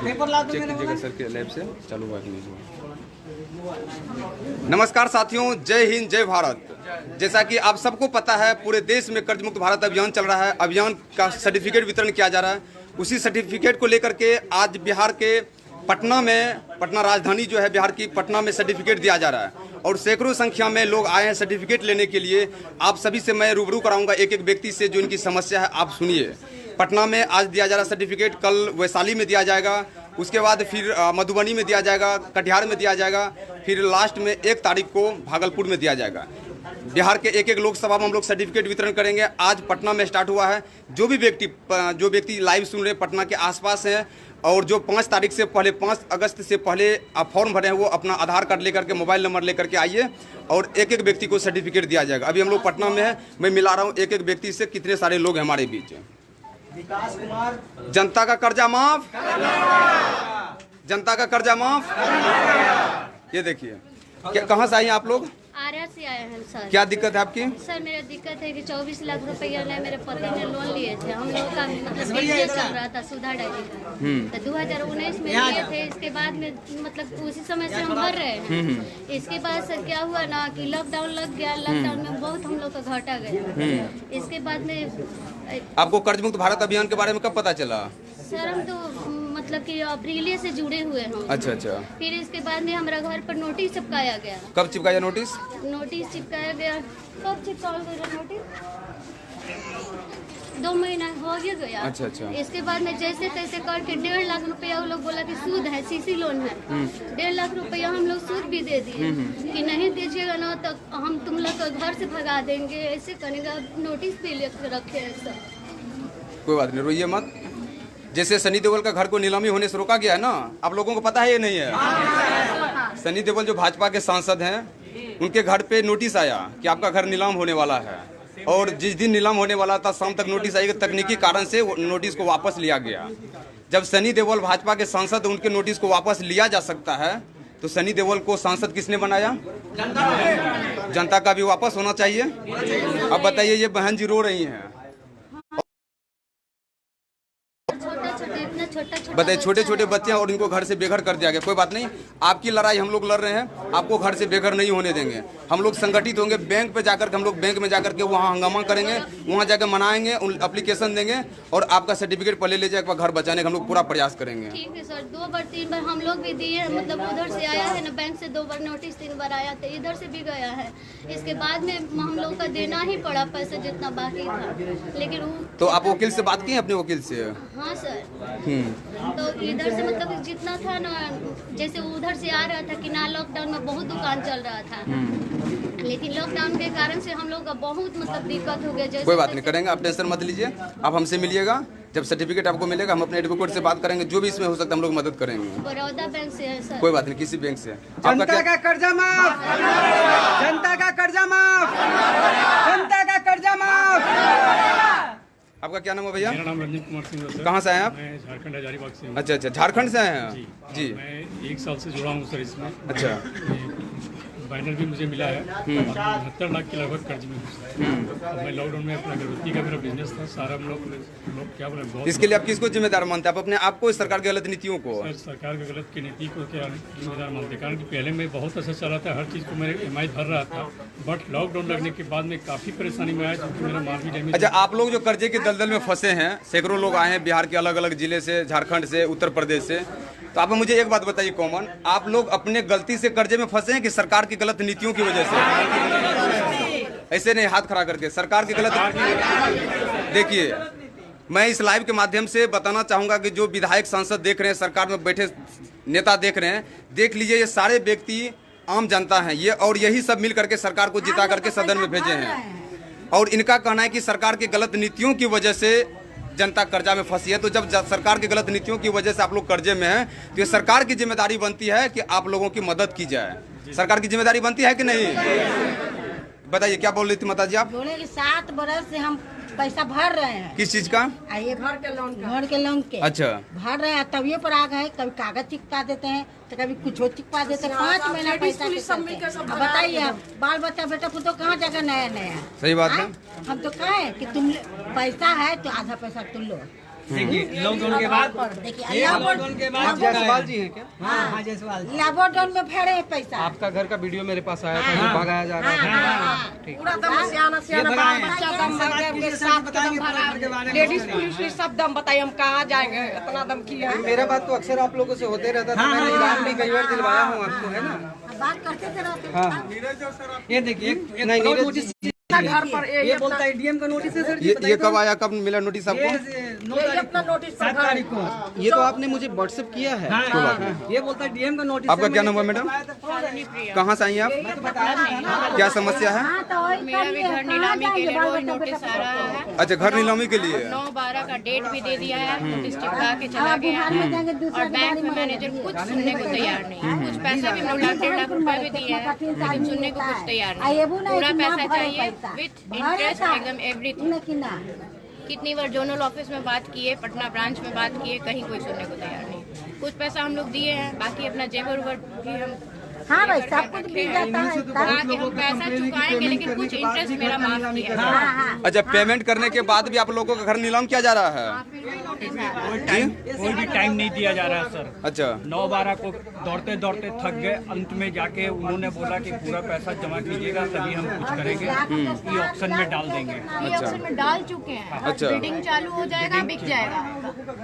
Check कीजिएगा sir के lab से चालू हुआ कि नहीं हुआ। नमस्कार साथियों, जय हिंद जय भारत। जैसा कि आप सबको पता है, पूरे देश में कर्ज मुक्त भारत अभियान चल रहा है। अभियान का सर्टिफिकेट वितरण किया जा रहा है। उसी सर्टिफिकेट को लेकर के आज बिहार के पटना में, पटना राजधानी जो है बिहार की, पटना में सर्टिफिकेट दिया जा रहा है और सैकड़ों संख्या में लोग आए हैं सर्टिफिकेट लेने के लिए। आप सभी से मैं रूबरू कराऊंगा एक एक व्यक्ति से जो इनकी समस्या है। आप सुनिए, पटना में आज दिया जा रहा सर्टिफिकेट, कल वैशाली में दिया जाएगा, उसके बाद फिर मधुबनी में दिया जाएगा, कटिहार में दिया जाएगा, फिर लास्ट में 1 तारीख को भागलपुर में दिया जाएगा। बिहार के एक एक लोकसभा में हम लोग सर्टिफिकेट वितरण करेंगे। आज पटना में स्टार्ट हुआ है। जो व्यक्ति लाइव सुन रहे पटना के आसपास हैं और जो 5 तारीख से पहले, 5 अगस्त से पहले आप फॉर्म भरे हैं, वो अपना आधार कार्ड लेकर के, मोबाइल नंबर लेकर के आइए और एक एक व्यक्ति को सर्टिफिकेट दिया जाएगा। अभी हम लोग पटना में है, मैं मिला रहा हूँ एक एक व्यक्ति से। कितने सारे लोग हैं हमारे बीच। विकास कुमार, जनता का कर्जा माफ, जनता का कर्जा माफ। ये देखिए, कहाँ से आए हैं आप लोग? आर्या से आए हैं सर। क्या दिक्कत है आपकी? सर मेरा दिक्कत है कि 24 लाख रुपया ने मेरे पति ने लोन लिए थे। हम लोग का मतलब बिजनेस चल रहा था सुधा डायरी का, तो 2019 में लिए थे। इसके बाद में मतलब उसी समय से हम भर रहे हैं। इसके बाद सर क्या हुआ ना कि लॉकडाउन लग गया। लॉकडाउन में बहुत हम लोग का घाटा गया। इसके बाद में आपको कर्ज मुक्त भारत अभियान के बारे में कब पता चला? सर हम तो मतलब कि अप्रैल से जुड़े हुए हैं। अच्छा। फिर इसके बाद में हमारा घर पर नोटिस चिपकाया गया। कब चिपकाया नोटिस? नोटिस चिपकाया गया, कब चिपकाया गया नोटिस? 2 महीना हो गया। अच्छा। इसके बाद में जैसे तैसे करके 1.5 लाख रुपया वो लोग बोला कि सूद है, सीसी लोन है। 1.5 लाख रुपया हम लोग सूद भी दे दिए कि नहीं दीजिएगा ना तो हम तुम लोग को घर से भगा देंगे, ऐसे करेगा। नोटिस भी लेकर रखे हैं सब। कोई बात नहीं, रोइए मत। जैसे सनी देओल का घर को नीलामी होने से रोका गया है ना, आप लोगों को पता है ये नहीं है? सनी देओल जो भाजपा के सांसद हैं, उनके घर पे नोटिस आया कि आपका घर नीलाम होने वाला है और जिस दिन नीलाम होने वाला था शाम तक नोटिस आई। तकनीकी कारण से नोटिस को वापस लिया गया। जब सनी देओल भाजपा के सांसद, उनके नोटिस को वापस लिया जा सकता है तो सनी देओल को सांसद किसने बनाया? जनता का भी वापस होना चाहिए। अब बताइए, ये बहन जी रो रही हैं, बताइए, छोटे छोटे बच्चे हैं और इनको घर से बेघर कर दिया गया। कोई बात नहीं, आपकी लड़ाई हम लोग लड़ रहे हैं, आपको घर से बेघर नहीं होने देंगे। हम लोग संगठित होंगे, बैंक पे जाकर के, हम लोग बैंक में जाकर के वहाँ हंगामा करेंगे, वहाँ जाकर मनाएंगे, एप्लीकेशन देंगे और आपका सर्टिफिकेट पहले ले जाकर घर बचाने का हम लोग पूरा प्रयास करेंगे। ठीक है सर, 2 बार 3 बार हम लोग भी दिए, मतलब उधर से आया है ना, बैंक से 2 बार नोटिस, 3 बार आया था, इधर से भी गया है। इसके बाद में हम लोग का देना ही पड़ा पैसा जितना बाकी था। लेकिन तो आप वकील से बात की अपने वकील से? हाँ सर, तो इधर से मतलब जितना था ना, जैसे उधर से आ रहा था कि ना, लॉकडाउन में बहुत दुकान चल रहा था, लेकिन लॉकडाउन के कारण से हम लोग का बहुत मतलब दिक्कत हो गया। कोई बात नहीं, करेंगे, आप टेंशन मत लीजिए। आप हमसे मिलिएगा, जब सर्टिफिकेट आपको मिलेगा हम अपने एडवोकेट से बात करेंगे, जो भी इसमें हो सकता है हम लोग मदद करेंगे। बड़ौदा बैंक से है सर। कोई बात नहीं, किसी बैंक से। जनता का कर्जा माफ, जनता का कर्जा माफ, जनता का कर्जा माफ। आपका क्या नाम है भैया? मेरा नाम रंजीत कुमार सिंह है। कहाँ से आए हैं आप? मैं झारखंड हजारीबाग से हूँ। अच्छा, झारखंड से आए हैं जी। मैं 1 साल से जुड़ा हूँ सर इसमें। अच्छा। फाइनल भी मुझे मिला है। 69 लाख के लगभग कर्ज में हूँ। मैं लॉकडाउन में अपना अगरबत्ती का मेरा बिजनेस था सारा। हम लोग क्या बोले, बहुत। इसके लिए आप किसको जिम्मेदार मानते हैं? आप अपने आप को, सरकार की गलत नीतियों को? सर, सरकार की गलत की नीति को क्या जिम्मेदार मानते, कारण कि पहले मैं बहुत अच्छा चला था, हर चीज़ को मेरे EMI भर रहा था, बट लॉकडाउन लगने के बाद में काफ़ी परेशानी में आया, क्योंकि मेरा माल भी डैमेज। अच्छा, आप लोग जो कर्जे के दलदल में फंसे हैं, सैकड़ों लोग आए हैं बिहार के अलग अलग जिले से, झारखंड से, उत्तर प्रदेश से, तो आप मुझे एक बात बताइए कॉमन, आप लोग अपने गलती से कर्जे में फंसे हैं कि सरकार की गलत नीतियों की वजह से? ऐसे नहीं, हाथ खड़ा करके, सरकार की गलत। देखिए, मैं इस लाइव के माध्यम से बताना चाहूंगा कि जो विधायक सांसद देख रहे हैं, सरकार में बैठे नेता देख रहे हैं, देख लीजिए, ये सारे व्यक्ति आम जनता हैं ये, और यही सब मिल करके सरकार को जिता करके सदन में भेजे हैं। और इनका कहना है कि सरकार की गलत नीतियों की वजह से जनता कर्जा में फंसी है। तो जब सरकार की गलत नीतियों की वजह से आप लोग कर्जे में हैं, तो ये सरकार की जिम्मेदारी बनती है कि आप लोगों की मदद की जाए। सरकार की जिम्मेदारी बनती है कि नहीं? बताइए, क्या बोल रही थी माता जी आप? बोले कि 7 बरस से हम पैसा भर रहे हैं। किस चीज का? ये घर के लोन के। अच्छा, भर रहे हैं, तभी पर आ गए। कभी कागज चिपका देते हैं तो कभी कुछ चिपका देते हैं। 5 महीना पैसा अब बताइए, बाल बच्चा बेटा को तो कहाँ जगह नया। सही बात है। हम तो कहें कि तुम पैसा है तो आधा पैसा तुम लो, देखिए लॉकडाउन के बाद लॉकडाउन के बाद जायसवाल जी हैं क्या? हाँ जायसवाल जी। लॉकडाउन में फेरे हैं पैसा। आपका घर का वीडियो मेरे पास आया था, जो भगाया जा रहा था। पूरा दम सियाना बाल बच्चा दम के साथ दम भरा, लेडीज पुलिस सब दम बताइए, हम कहाँ जाएंगे, इतना दम किया है। मेरा बात तो अक्सर आप लोगों से होते रहता था, मैंने इलाज भी कई बार दिलवाया हूँ आपको, है ना? बात करते थे रहते। हाँ ये देखिए नहीं नोटिस घर पर ये बोलता है डीएम का नोटिस है सर जी। ये कब आया, कब मिला नोटिस आपको? ये अपना नोटिस 7 तारीख को। ये तो आपने मुझे व्हाट्सएप किया है। ये बोलता है डीएम का नोटिस। आपका क्या नाम है मैडम? कहाँ से आई हैं आप? क्या समस्या है? हाँ तो वही मेरा भी घर नीलामी के लिए रोज नोटिस आ रहा है। अच्छा, घर नीलामी के लिए? 9/12 का डेट भी दे दिया है, नोटिस चिपका के चला गया है। और बैंक में मैनेजर कुछ सुनने को तैयार नहीं है। कुछ पैसा भी हम लोग 1.5 लाख रुपए भी दिए हैं, लेकिन सुनने को कुछ तैयार नहीं। पूरा पैसा चाहिए विथ इंटरेस्ट, एकदम एवरीथिंग। कितनी बार जोनल ऑफिस में बात किए, पटना ब्रांच में बात किए, कहीं कोई सुनने को तैयार नहीं। कुछ पैसा हम लोग दिए हैं, बाकी अपना जेवर भी हम हाँ भाई सब कुछ मिल जाता है। ताकि हम पैसा चुकाएंगे, लेकिन कुछ इंटरेस्ट मेरा माफ किया है। अच्छा, पेमेंट करने के बाद भी आप लोगों का घर नीलाम किया जा रहा है? कोई भी टाइम नहीं दिया जा रहा है सर। अच्छा, 9/12 को दौड़ते दौड़ते थक गए, अंत में जाके उन्होंने बोला कि पूरा पैसा जमा कीजिएगा तभी हम कुछ करेंगे, ये ऑप्शन में डाल देंगे। ये ऑप्शन में डाल चुके हैं। अच्छा। बिल्डिंग चालू हो जाएगा, बिक जाएगा,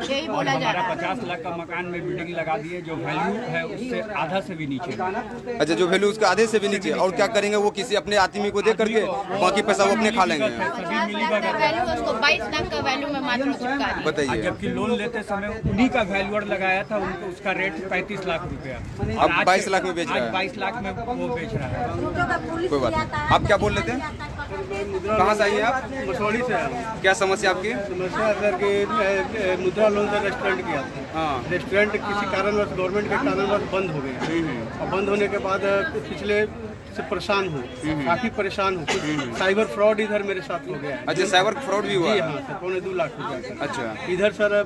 यही बोला जा हमारा रहा है। 50 लाख का मकान में बिल्डिंग लगा दिए, जो वैल्यू है उससे आधा से भी नीचे। अच्छा, जो वैल्यू उसका आधे से भी नीचे। और क्या करेंगे वो? किसी अपने आदमी को दे करके बाकी पैसा वो अपने खा लेंगे। 50 लाख का वैल्यू, उसको 22 लाख का वैल्यू में मात्र चिपका दिया। बताइए। जबकि लोन लेते समय उन्हीं का वैल्यूअर लगाया था, उनको उसका रेट 35 लाख रुपया। अब 22 लाख में बेच रहा है। 22 लाख में वो बेच रहा है। कोई बात नहीं। आप क्या बोल रहे थे? कहाँ से आई हैं आप? मसौड़ी से। क्या समस्या आपकी? समस्या सर कि मुद्रा लोन से रेस्टोरेंट किया था। हाँ। रेस्टोरेंट किसी कारणवश, गवर्नमेंट के कारणवश बंद हो गया। और बंद होने के बाद पिछले से परेशान हूँ, काफी परेशान हूँ। साइबर फ्रॉड इधर मेरे साथ हो गया है। अच्छा, साइबर फ्रॉड भी हुआ? जी हाँ सर, 2.25 लाख रुपया। अच्छा। इधर सर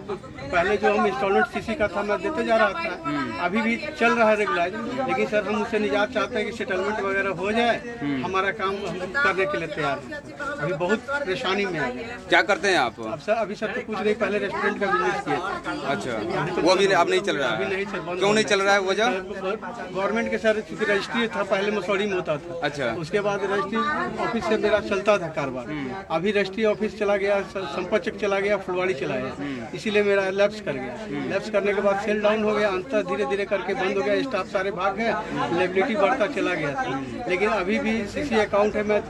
पहले जो हम इंस्टॉलमेंट सीसी का था मैं देते जा रहा था, अभी भी चल रहा है रेगुलराइज, लेकिन सर हम उससे निजात चाहते हैं कि सेटलमेंट वगैरह हो जाए, हमारा काम हम करने के लिए तैयार हैं। अभी बहुत परेशानी में है। क्या करते हैं आप? अब सर अभी सर तो कुछ नहीं, पहले रेस्टोरेंट का बिजनेस किया। अच्छा, वो अभी अब नहीं चल रहा अभी है? नहीं सर, क्यों नहीं चल रहा है? वजह? गवर्नमेंट के सर चूंकि रजिस्ट्री था, पहले मसौड़ी में होता था। अच्छा। उसके बाद रजिस्ट्री ऑफिस से मेरा चलता था कारोबार। अभी रजिस्ट्री ऑफिस चला गया, संपर्क चला गया, फुलवाड़ी चला गया, इसीलिए मेरा लैप्स कर गया। लैप्स करने के बाद सेल डाउन हो गया, अंत धीरे धीरे करके बंद हो गया, स्टाफ सारे भाग गए, लायबिलिटी बढ़ता चला गया। लेकिन अभी भी सीसी अकाउंट है, मैं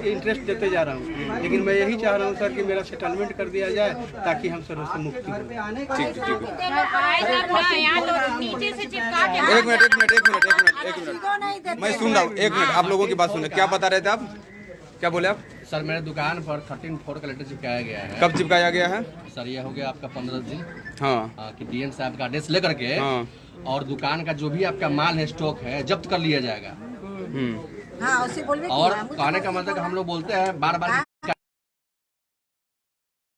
इंटरेस्ट देते जा रहा हूँ, लेकिन मैं यही चाह रहा हूँ सर कि मेरा सेटलमेंट कर दिया जाए ताकि हम सर उससे मुक्ति हो। ठीक है, ठीक है। नीचे से चिपका के एक मिनट, मैं सुन रहा हूँ। एक मिनट, आप लोगों की बात सुन। क्या बता रहे थे आप? क्या बोले आप? सर मेरे दुकान पर 13/4 का लेटर चिपकाया गया है। कब चिपकाया गया है? सर ये हो गया आपका 15 दिन। हाँ। कि डीएम साहब का आदेश लेकर के हाँ। और दुकान का जो भी आपका माल है, स्टॉक है, जब्त कर लिया जाएगा। हाँ उसे बोलवे और कहने का मतलब हम लोग बोलते हैं बार बार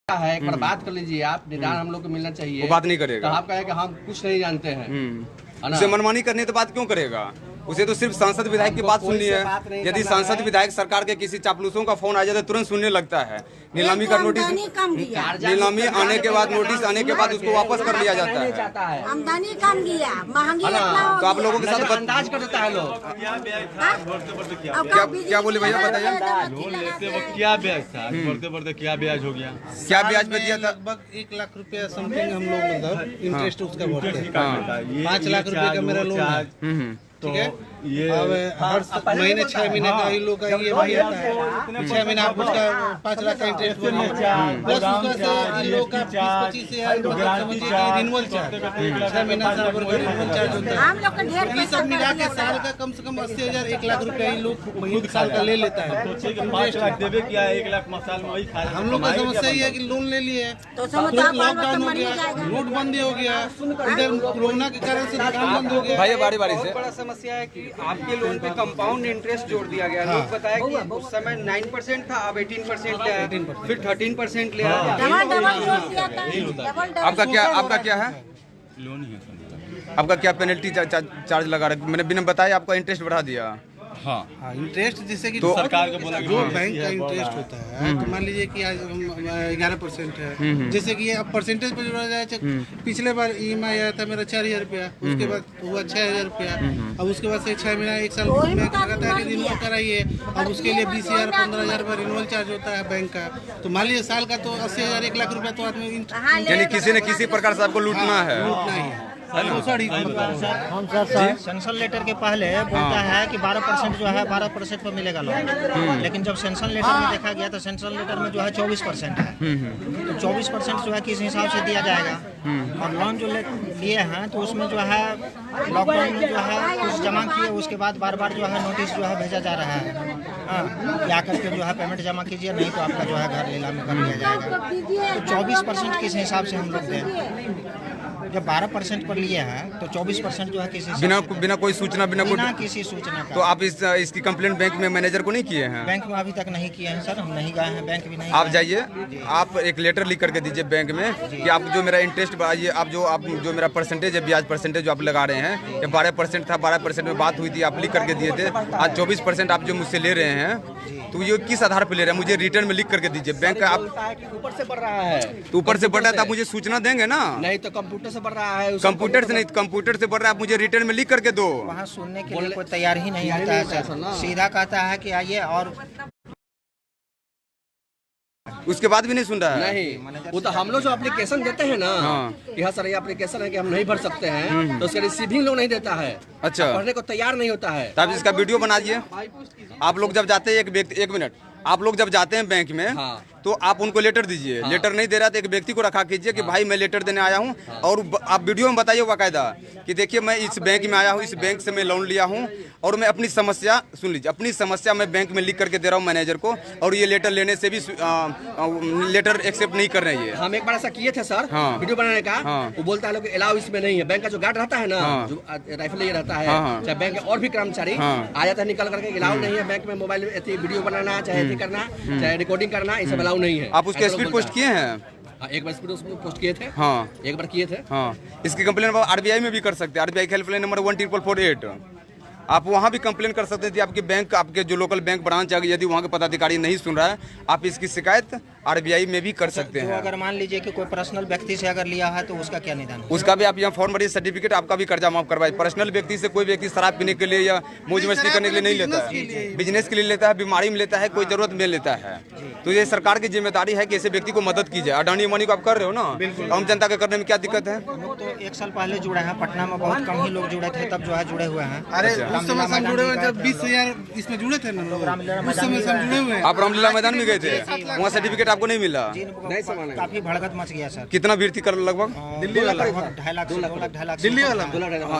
है, एक बार बात कर लीजिए आप, निदान हम लोग को मिलना चाहिए। वो बात नहीं करेगा। तो आप कहे कि हम कुछ नहीं जानते हैं, है ना? उसे मनमानी करनी है तो बात क्यों करेगा? उसे तो सिर्फ सांसद विधायक की बात सुननी है। यदि सांसद विधायक सरकार के किसी चापलूसों का फोन आ जाए तो तुरंत सुनने लगता है। नीलामी का नोटिस, नीलामी आने के बाद, नोटिस आने के बाद उसको वापस कर लिया जाता है। आमदनी कम गया, महंगी तो आप लोगों के साथ अंदाज कर देता है लोग। क्या बोले भैया, बताइए। लोन लेते वक्त क्या ब्याज था, बढ़ते बढ़ते क्या ब्याज हो गया? क्या ब्याज पे दिया था? लगभग 1 लाख रुपया समथिंग हम लोग मतलब इंटरेस्ट उसका भरते हैं। 5 लाख रुपए का मेरा लोन है। तो ये अब हर महीने 6 महीने का ही लोग का ये भी आता है। 6 महीने आप उसका 5 लाख का इंटरेस्ट भरिए, प्लस उसका से लोग का 20-25 हजार रिन्यूअल चार्ज, 6 महीना से रिन्यूअल चार्ज होता है। हम लोग का ढेर ये सब मिला के साल का कम से कम 80,000 1 लाख रुपया ही लोग खुद साल का ले लेता है। 5 लाख देवे क्या, 1 लाख साल में वही खा। हम लोग का समस्या ये है कि लोन ले लिए तो लॉकडाउन हो गया, नोटबंदी हो गया, इधर कोरोना के कारण से दुकान बंद हो गया। भाई बारी बारी से। बड़ा समस्या है कि आपके लोन पे कंपाउंड इंटरेस्ट जोड़ दिया गया। लोग बताया कि उस समय 9% था, अब 18% ले आया, फिर 13% ले आया। आपका क्या है? लोन ही है। आपका क्या पेनल्टी चार्ज लगा रहा है? मैंने बिना बताए आपका इंटरेस्ट बढ़ा दिया। हाँ इंटरेस्ट जैसे कि तो सरकार को बोला जो बैंक का इंटरेस्ट होता है, तो मान लीजिए कि आज 11% है, जैसे कि अब परसेंटेज पर जोड़ा जाए, पिछले बार EMI आया था मेरा 4000 रुपया, उसके बाद हुआ 6000 रुपया, अब उसके बाद से 6 महीना 1 साल में लगाता है कि रिन्यूअल कराइए, अब उसके लिए 20000 15,000 रुपया रिन्यूअल चार्ज होता है बैंक का। तो मान लीजिए साल का तो 80,000 1 लाख रुपया तो आदमी यानी किसी न किसी प्रकार से आपको लूटना है। हम सर सेंशन लेटर के पहले बोलता है कि 12% जो है 12% पर मिलेगा लोन, लेकिन जब सेंशन लेटर में देखा गया तो सेंशन लेटर में जो है 24% है, तो 24% जो है किस हिसाब से दिया जाएगा। और लोन जो लिए हैं तो उसमें जो है लॉकडाउन में जो है कुछ जमा किए, उसके बाद बार बार जो है नोटिस जो है भेजा जा रहा है, या करके जो है पेमेंट जमा कीजिए, नहीं तो आपका जो है घर नीलामी कर लिया जाएगा। तो 24% किस हिसाब से हम लोग दें? जब 12% पर लिए हैं तो 24% जो है किसी बिना कोई सूचना बिना किसी सूचना का। तो आप इसकी कंप्लेंट बैंक में मैनेजर को नहीं किए हैं? बैंक में अभी तक नहीं किए हैं सर, हम नहीं गए हैं, बैंक भी नहीं। आप जाइए, आप एक लेटर लिख करके दीजिए बैंक में कि आप जो मेरा इंटरेस्ट बढ़ाइए, आप जो मेरा परसेंटेज है, ब्याज परसेंटेज जो आप लगा रहे हैं, ये 12% था, 12% में बात हुई थी, आप लिख करके दिए थे, आज 24% आप जो मुझसे ले रहे हैं, तो ये किस आधार पर ले रहे हैं? मुझे रिटर्न में लिख करके दीजिए। बैंक का आप ऊपर से बढ़ रहा है, तो ऊपर से बढ़ रहा है तो आप मुझे सूचना देंगे ना? नहीं तो कंप्यूटर से बढ़ रहा है। कंप्यूटर से नहीं, कंप्यूटर से बढ़ रहा है, आप मुझे रिटर्न में लिख करके दो। वहाँ सुनने के लिए कोई तैयार ही नहीं होता है सर, सीधा कहता है कि आइए, और उसके बाद भी नहीं सुन रहा है। नहीं, वो तो हम लोग जो एप्लीकेशन देते हैं ना कि हाँ सर ये एप्लीकेशन है कि हम नहीं भर सकते हैं, तो उसका रिसीविंग लोग नहीं देता है। अच्छा, पढ़ने को तैयार नहीं होता है। तो आप इसका वीडियो बना दिए। आप लोग जब जाते हैं, एक मिनट, आप लोग जब जाते हैं बैंक में, तो आप उनको लेटर दीजिए। लेटर नहीं दे रहा तो एक व्यक्ति को रखा कीजिए कि भाई मैं लेटर देने आया हूँ, और आप वीडियो में बताइए बाकायदा कि देखिए मैं इस बैंक में आया हूँ, इस बैंक से मैं लोन लिया हूँ, और मैं अपनी समस्या, सुन लीजिए, अपनी समस्या मैं बैंक में लिख करके दे रहा हूँ मैनेजर को, और ये लेटर लेने से भी लेटर एक्सेप्ट नहीं कर रहे हैं। हम एक बार ऐसा किए थे सर, वीडियो बनाने का, वो बोलता है लोग अलाउ इसमें नहीं है। बैंक का जो गार्ड रहता है ना, जो राइफल लिए रहता है, चाहे बैंक के और भी कर्मचारी आ जाता है निकल करके, अलाउ नहीं है बैंक में मोबाइल में वीडियो बनाना, चाहे करना, चाहे रिकॉर्डिंग करना, ये सब अलाउ नहीं है। आप उसके स्पीड पोस्ट किए हैं? एक बार स्पीड पोस्ट किए थे। एक बार किए थे। इसकी कंप्लेन RBI में भी कर सकते हैं। RBI हेल्पलाइन नंबर 14448, आप वहाँ भी कंप्लेन कर सकते थे। आपके बैंक, आपके जो लोकल बैंक ब्रांच है, यदि वहाँ के पदाधिकारी नहीं सुन रहा है, आप इसकी शिकायत RBI में भी कर सकते हैं। अगर मान लीजिए कि कोई पर्सनल व्यक्ति से अगर लिया है तो उसका क्या निदान? उसका भी आप यहाँ फॉर्म भरिए, सर्टिफिकेट, आपका भी कर्जा माफ करवाए। पर्सनल व्यक्ति से कोई व्यक्ति शराब पीने के लिए या मौज मस्ती करने के लिए नहीं लेता है, बिजनेस के लिए लेता है, बीमारी में लेता है, कोई जरूरत में लेता है। तो ये सरकार की जिम्मेदारी है कि ऐसे व्यक्ति को मदद की जाए। अडानी अम्बानी को आप कर रहे हो ना, आम जनता के करने में क्या दिक्कत है? तो 1 साल पहले जुड़े हैं, पटना में बहुत कम ही लोग जुड़े थे, तब जो है जुड़े हुए हैं। अरे उस समय हम जुड़े हुए, जब 20,000 इसमें जुड़े थे ना लोग, उस समय से हम जुड़े हुए हैं। आप रामलीला मैदान में गए थे, वहाँ सर्टिफिकेट आपको नहीं मिला? नहीं, काफी भड़कत मच गया सर। कितना भीड़ थी? कर लगभग दिल्ली वाला 2.5 लाख, 2.5 लाख, दिल्ली वाला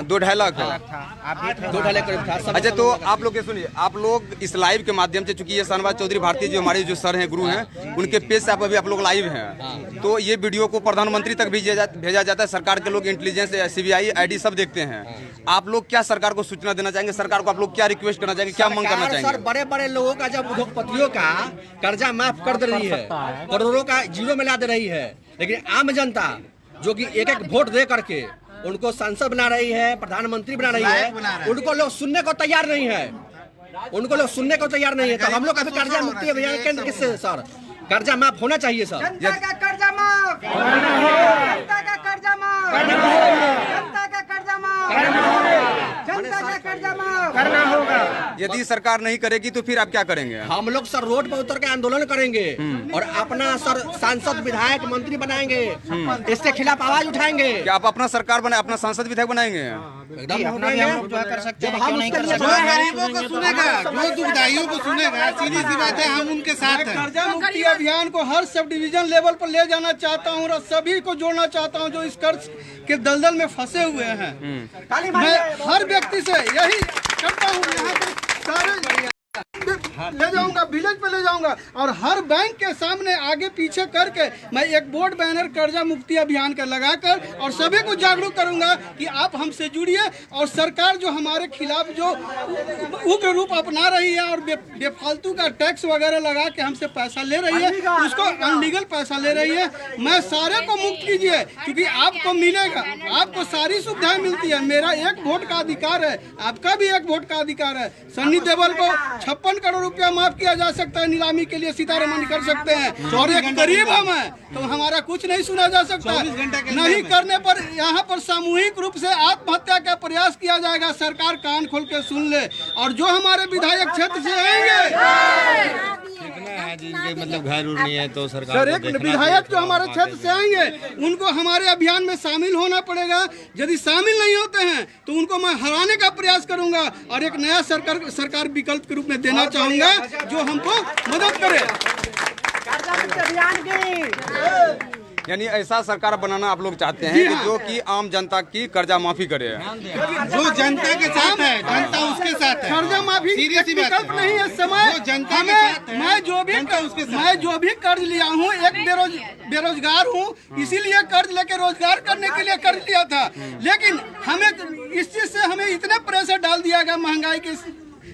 2.5 लाख था। आप भी थे 2.5 लाख करीब था। अच्छा, तो आप लोग सुनिए, आप लोग इस लाइव के माध्यम से, चूंकि ये शाहनवाज चौधरी भारती जो हमारे जो सर हैं, गुरु हैं, उनके पेज से आप लोग लाइव हैं, तो ये वीडियो को प्रधानमंत्री तक भेजा जाता है। सरकार के लोग, इंटेलिजेंस, CBI, ID सब देखते हैं। आप लोग क्या सरकार को सूचना देना चाहेंगे? सरकार को आप लोग क्या रिक्वेस्ट करना चाहेंगे, क्या मांग करना चाहेंगे? सर, बड़े बड़े लोगों का, जब उद्योगपतियों का कर्जा माफ कर दे रही है, करोड़ों का जीरो में ला दे रही है, लेकिन आम जनता जो कि एक एक वोट दे करके उनको सांसद बना रही है, प्रधानमंत्री बना रही है, उनको लोग सुनने को तैयार नहीं है। उनको लोग सुनने को तैयार नहीं है। तो हम लोग अभी कर्जा मुक्ति अभियान केंद्र किससे सर? कर्जा माफ होना चाहिए सर। जनता का कर्जा माफ, जनता का कर्जा माफ, जनता का कर्जा माफ, जनता का कर्जा माफ करना होगा। यदि सरकार नहीं करेगी तो फिर आप क्या करेंगे? हम लोग सर रोड पर उतर के आंदोलन करेंगे और अपना सर सांसद, विधायक, मंत्री बनाएंगे, इसके खिलाफ आवाज उठाएंगे। क्या आप अपना सरकार बनाए, अपना सांसद विधायक बनाएंगे? एकदम अपना भी हम लोग जो कर सकते हैं, क्यों नहीं कर सकते? जो गरीबों को सुनेगा, जो दुखदाइयों को सुनेगा, सीधी सी बात है, हम उनके साथ हैं। कर्जा मुक्ति अभियान को हर सब डिवीजन लेवल पर ले जाना चाहता हूँ और सभी को जोड़ना चाहता हूँ जो इस कर्ज के दलदल में फंसे हुए हैं। मैं हर व्यक्ति से यही करता हूँ, यहाँ पर सारे ले जाऊंगा, विलेज पे ले जाऊंगा और हर बैंक के सामने आगे पीछे करके मैं एक बोर्ड बैनर कर्जा मुक्ति अभियान का लगाकर और सभी को जागरूक करूंगा कि आप हमसे जुड़िए। और सरकार जो हमारे खिलाफ जो उग्र रूप अपना रही है और बेफालतू का टैक्स वगैरह लगा के हमसे पैसा ले रही है, उसको अनलीगल पैसा ले रही है। मैं सारे को मुक्त कीजिए, क्योंकि आपको मिलेगा, आपको सारी सुविधाएं मिलती है। मेरा एक वोट का अधिकार है, आपका भी एक वोट का अधिकार है। सन्नी देओल को 56 करोड़ रुपया माफ किया जा सकता है, नीलामी के लिए सीतारमण कर सकते हैं। और एक गरीब हम है तो हमारा कुछ नहीं सुना जा सकता। नहीं करने पर यहाँ पर सामूहिक रूप से आत्महत्या का प्रयास किया जाएगा। सरकार कान खोल के सुन ले। और जो हमारे विधायक क्षेत्र से आएंगे, जिनके मतलब घर उर नहीं है तो सरकार सर, एक विधायक जो हमारे क्षेत्र से आएंगे उनको हमारे अभियान में शामिल होना पड़ेगा। यदि शामिल नहीं होते हैं तो उनको मैं हराने का प्रयास करूंगा और एक नया सरकार विकल्प के रूप में देना चाहूंगा जो हमको मदद करे। यानी ऐसा सरकार बनाना आप लोग चाहते हैं कि जो कि आम जनता की कर्जा माफी करे, जो जनता के साथ है, जनता उसके साथ है। कर्जा माफी विकल्प नहीं है। समय मैं जो भी कर्ज लिया हूँ, एक बेरोजगार हूँ, इसीलिए कर्ज लेके रोजगार करने के लिए कर्ज लिया था। लेकिन हमें इस चीज से हमें इतने प्रेशर डाल दिया गया महंगाई के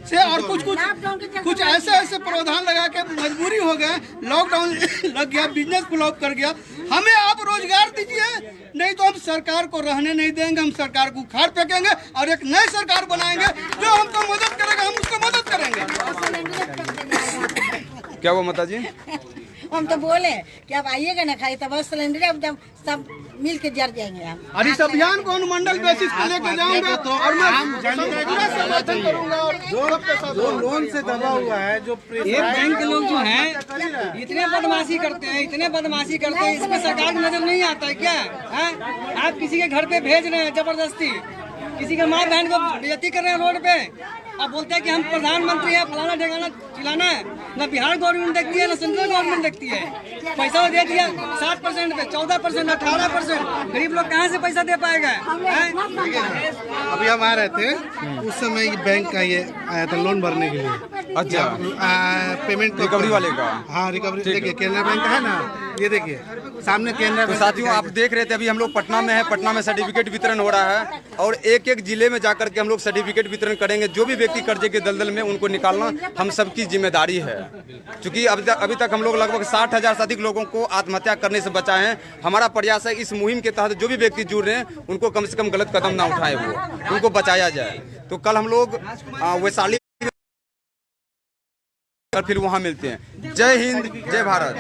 से, और कुछ ऐसे प्रावधान लगा के मजबूरी हो गए, लॉकडाउन लग गया, बिजनेस फ्लॉप कर गया। हमें आप रोजगार दीजिए, नहीं तो हम सरकार को रहने नहीं देंगे। हम सरकार को उखाड़ फेंकेंगे और एक नई सरकार बनाएंगे जो हमको मदद करेगा, हम उसको मदद करेंगे। क्या वो माता जी? हम तो बोले कि आप आइएगा ना खाई, तब सिलेंडर अब जब सब मिल के जर जाएंगे हम। और इस अभियान को अनुमंडल बेसिस पे लेके जाऊंगा और मैं पूरा समर्थन करूंगा। जो लोन से दबा हुआ है, जो ये बैंक के लोग जो हैं इतने बदमाशी करते हैं, इसमें सरकार की नजर नहीं आता है क्या? आप किसी के घर पे भेज रहे हैं जबरदस्ती, किसी का माँ बहन को बेइज्जती कर रहे हैं रोड पे। अब बोलते हैं कि हम प्रधानमंत्री हैं, फलाना ढेगाना चिलाना है। न बिहार गवर्नमेंट देखती है, न सेंट्रल गवर्नमेंट देखती है। पैसा दे दिया 7% पे, 14%, 18%। गरीब लोग कहाँ से पैसा दे पाएगा? अभी हम आ रहे थे, उस समय बैंक का ये आया था लोन भरने के लिए। अच्छा, पेमेंट रिकवरी वाले का? हाँ, रिकवरी। देखिए केनरा बैंक का है ना, ये देखिए सामने केनरा। तो साथियों, आप देख रहे थे अभी हम लोग पटना में है। पटना में सर्टिफिकेट वितरण हो रहा है और एक एक जिले में जाकर के हम लोग सर्टिफिकेट वितरण करेंगे। जो भी व्यक्ति कर्जे के दलदल में, उनको निकालना हम सबकी जिम्मेदारी है। क्योंकि अभी तक हम लोग लगभग 60,000 से अधिक लोगों को आत्महत्या करने से बचाए हैं। हमारा प्रयास है इस मुहिम के तहत जो भी व्यक्ति जुड़ रहे हैं उनको कम से कम गलत कदम ना उठाए, वो उनको बचाया जाए। तो कल हम लोग वैशाली फिर वहाँ मिलते हैं। जय हिंद, जय भारत।